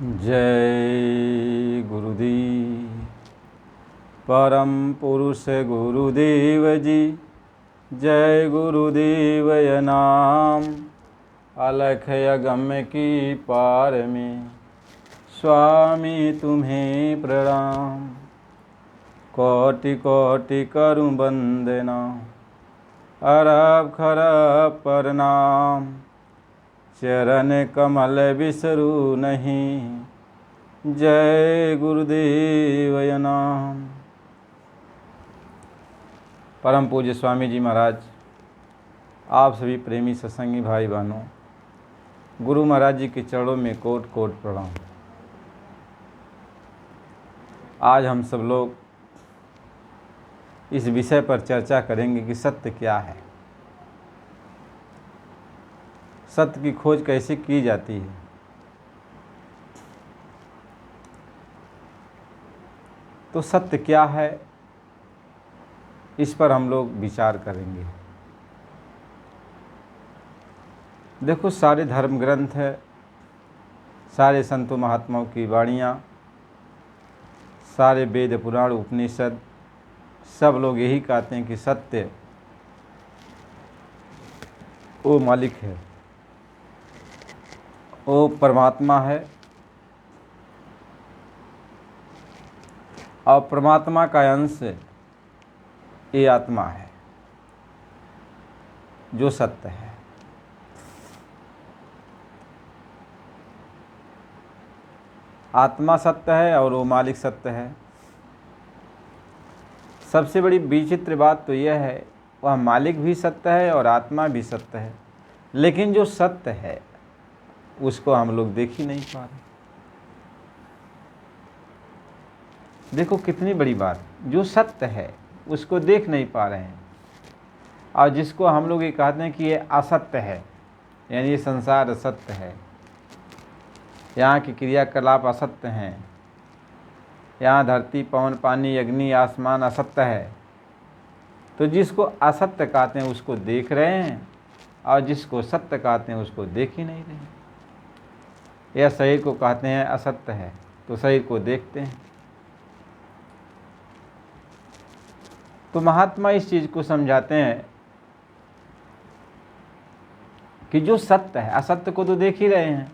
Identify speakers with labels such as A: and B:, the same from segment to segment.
A: जय गुरुदेव। परम पुरुष गुरुदेव जी, जय गुरुदेव नाम। अलख अगम्य की पार में स्वामी तुम्हें प्रणाम। कोटि कोटि करूं वंदना, अरब खरब प्रणाम। चरण कमल बिसरू नहीं, जय गुरुदेव नाम। परम पूज्य स्वामी जी महाराज, आप सभी प्रेमी सत्संगी भाई बहनों, गुरु महाराज जी के चरणों में कोट कोट प्रणाम। आज हम सब लोग इस विषय पर चर्चा करेंगे कि सत्य क्या है, सत्य की खोज कैसे की जाती है। तो सत्य क्या है, इस पर हम लोग विचार करेंगे। देखो, सारे धर्म ग्रंथ है, सारे संतों महात्माओं की वाणियाँ, सारे वेद पुराण उपनिषद, सब लोग यही कहते हैं कि सत्य वो मालिक है, वो परमात्मा है। और परमात्मा का अंश ये आत्मा है जो सत्य है। आत्मा सत्य है और वो मालिक सत्य है। सबसे बड़ी विचित्र बात तो यह है, वह मालिक भी सत्य है और आत्मा भी सत्य है, लेकिन जो सत्य है उसको हम लोग देख ही नहीं पा रहे। देखो कितनी बड़ी बात, जो सत्य है उसको देख नहीं पा रहे हैं, और जिसको हम लोग ये कहते हैं कि ये असत्य है, यानी ये संसार असत्य है, यहाँ की क्रियाकलाप असत्य हैं, यहाँ धरती पवन पानी अग्नि आसमान असत्य है। तो जिसको असत्य कहते हैं उसको देख रहे हैं, और जिसको सत्य कहते हैं उसको देख ही नहीं रहे। यह शरीर को कहते हैं असत्य है, तो शरीर को देखते हैं। तो महात्मा इस चीज़ को समझाते हैं कि जो सत्य है, असत्य को तो देख ही रहे हैं,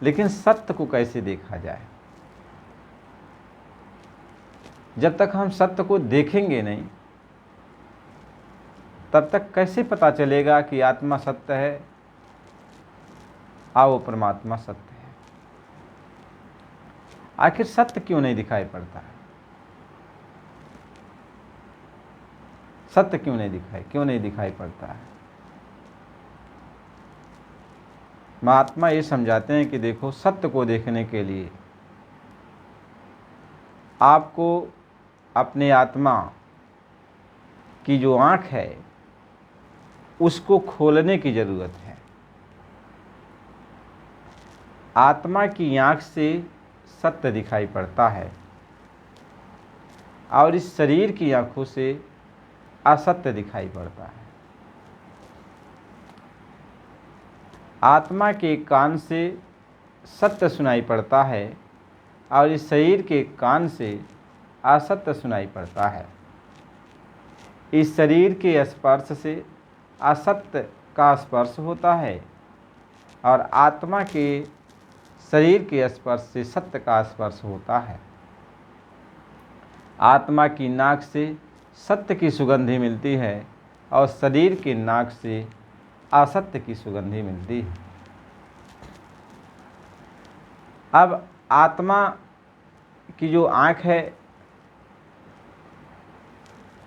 A: लेकिन सत्य को कैसे देखा जाए। जब तक हम सत्य को देखेंगे नहीं, तब तक कैसे पता चलेगा कि आत्मा सत्य है और वो परमात्मा सत्य है। आखिर सत्य क्यों नहीं दिखाई पड़ता है? सत्य क्यों नहीं दिखाई पड़ता है? महात्मा ये समझाते हैं कि देखो, सत्य को देखने के लिए आपको अपने आत्मा की जो आँख है उसको खोलने की ज़रूरत है। आत्मा की आँख से सत्य दिखाई पड़ता है, और इस शरीर की आँखों से असत्य दिखाई पड़ता है। आत्मा के कान से सत्य सुनाई पड़ता है, और इस शरीर के कान से असत्य सुनाई पड़ता है। इस शरीर के स्पर्श से असत्य का स्पर्श होता है, और आत्मा के शरीर के स्पर्श से सत्य का स्पर्श होता है। आत्मा की नाक से सत्य की सुगंधी मिलती है, और शरीर के नाक से असत्य की सुगंधी मिलती है। अब आत्मा की जो आँख है,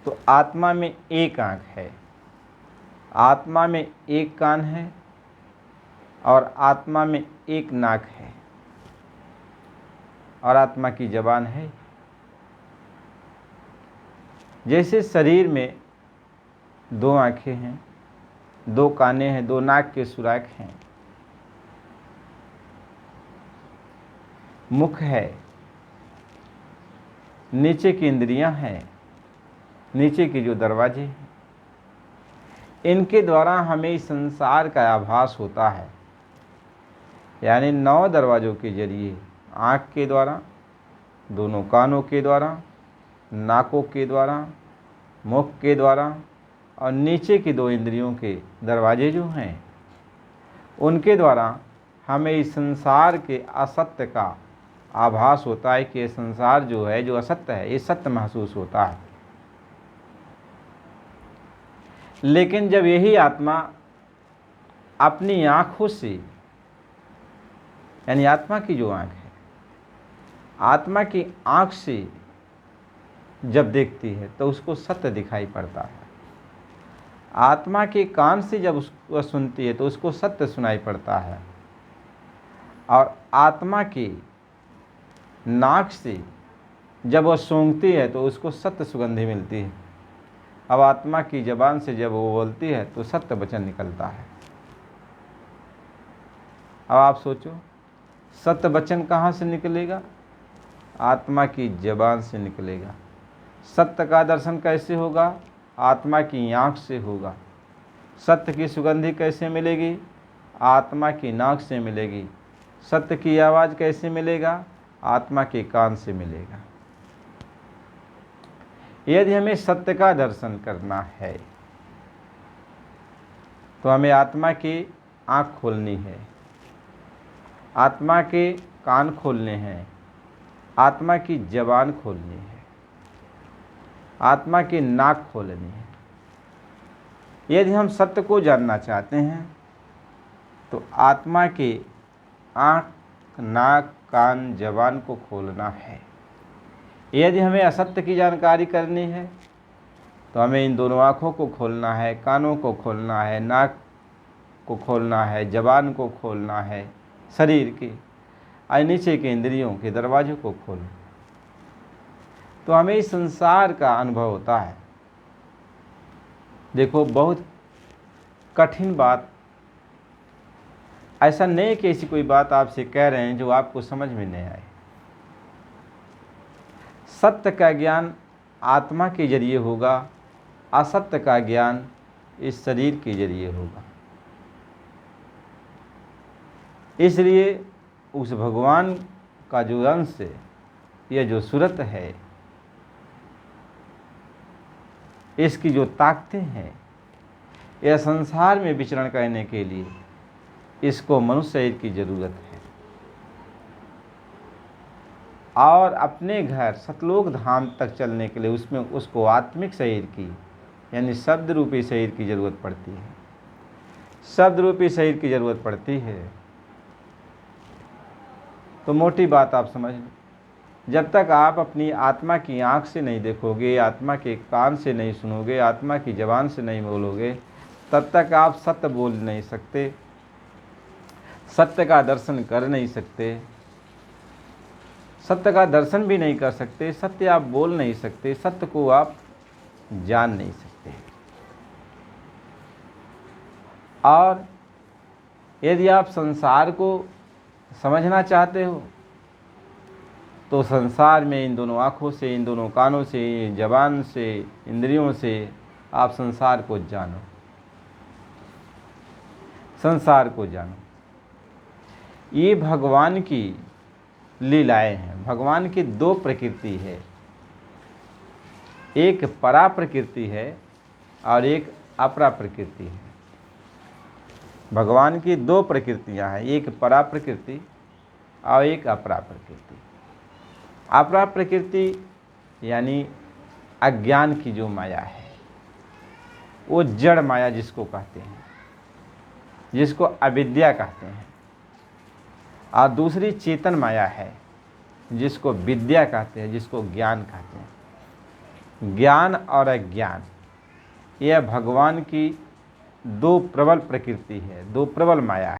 A: तो आत्मा में एक आँख है, आत्मा में एक कान है, और आत्मा में एक नाक है, और आत्मा की ज़बान है। जैसे शरीर में दो आँखें हैं, दो कानें हैं, दो नाक के सुराख हैं, मुख है, नीचे की इंद्रियां हैं, नीचे के जो दरवाजे हैं, इनके द्वारा हमें इस संसार का आभास होता है। यानी 9 दरवाज़ों के जरिए, आँख के द्वारा, दोनों कानों के द्वारा, नाकों के द्वारा, मुख के द्वारा और नीचे की 2 इंद्रियों के दरवाजे जो हैं उनके द्वारा हमें इस संसार के असत्य का आभास होता है कि ये संसार जो है, जो असत्य है, ये सत्य महसूस होता है। लेकिन जब यही आत्मा अपनी आँखों से, यानी आत्मा की जो आँख है, आत्मा की आँख से जब देखती है तो उसको सत्य दिखाई पड़ता है। आत्मा के कान से जब उसको सुनती है तो उसको सत्य सुनाई पड़ता है। और आत्मा की नाक से जब वह सूंघती है तो उसको सत्य सुगंधी मिलती है। अब आत्मा की ज़बान से जब वो बोलती है तो सत्य वचन निकलता है। अब आप सोचो, सत्य वचन कहाँ से निकलेगा? आत्मा की ज़बान से निकलेगा। सत्य का दर्शन कैसे होगा? आत्मा की आँख से होगा। सत्य की सुगंधी कैसे मिलेगी? आत्मा की नाक से मिलेगी। सत्य की आवाज़ कैसे मिलेगा? आत्मा के कान से मिलेगा। यदि हमें सत्य का दर्शन करना है तो हमें आत्मा की आँख खोलनी है, आत्मा के कान खोलने हैं, आत्मा की ज़बान खोलनी है, आत्मा की नाक खोलनी है। यदि हम सत्य को जानना चाहते हैं तो आत्मा के आँख, नाक, कान, ज़बान को खोलना है। यदि हमें असत्य की जानकारी करनी है तो हमें इन दोनों आँखों को खोलना है, कानों को खोलना है, नाक को खोलना है, ज़बान को खोलना है, शरीर के और नीचे के इंद्रियों के दरवाज़ों को खोलना। तो हमें इस संसार का अनुभव होता है। देखो, बहुत कठिन बात, ऐसा नहीं कि ऐसी कोई बात आपसे कह रहे हैं जो आपको समझ में नहीं आए। सत्य का ज्ञान आत्मा के जरिए होगा, असत्य का ज्ञान इस शरीर के जरिए होगा। इसलिए उस भगवान का जो अंश है, यह जो सूरत है, इसकी जो ताकतें हैं, यह संसार में विचरण करने के लिए इसको मनुष्य शरीर की ज़रूरत है। और अपने घर सतलोक धाम तक चलने के लिए उसमें उसको आत्मिक शरीर की, यानी शब्द रूपी शरीर की ज़रूरत पड़ती है। शब्द रूपी शरीर की ज़रूरत पड़ती है। तो मोटी बात आप समझ लो, जब तक आप अपनी आत्मा की आँख से नहीं देखोगे, आत्मा के कान से नहीं सुनोगे, आत्मा की ज़बान से नहीं बोलोगे, तब तक आप सत्य बोल नहीं सकते, सत्य का दर्शन कर नहीं सकते, सत्य का दर्शन भी नहीं कर सकते, सत्य आप बोल नहीं सकते, सत्य को आप जान नहीं सकते। और यदि आप संसार को समझना चाहते हो तो संसार में इन दोनों आँखों से, इन दोनों कानों से, ज़बान से, इंद्रियों से आप संसार को जानो, संसार को जानो। ये भगवान की लीलाएं हैं। भगवान की 2 प्रकृति है, एक परा प्रकृति है और एक अपरा प्रकृति है। भगवान की 2 प्रकृतियां हैं, एक परा प्रकृति और एक अपरा प्रकृति। अपरा प्रकृति यानी अज्ञान की जो माया है, वो जड़ माया जिसको कहते हैं, जिसको अविद्या कहते हैं। और दूसरी चेतन माया है जिसको विद्या कहते हैं, जिसको ज्ञान कहते हैं। ज्ञान और अज्ञान, यह भगवान की 2 प्रबल प्रकृति है, 2 प्रबल माया है।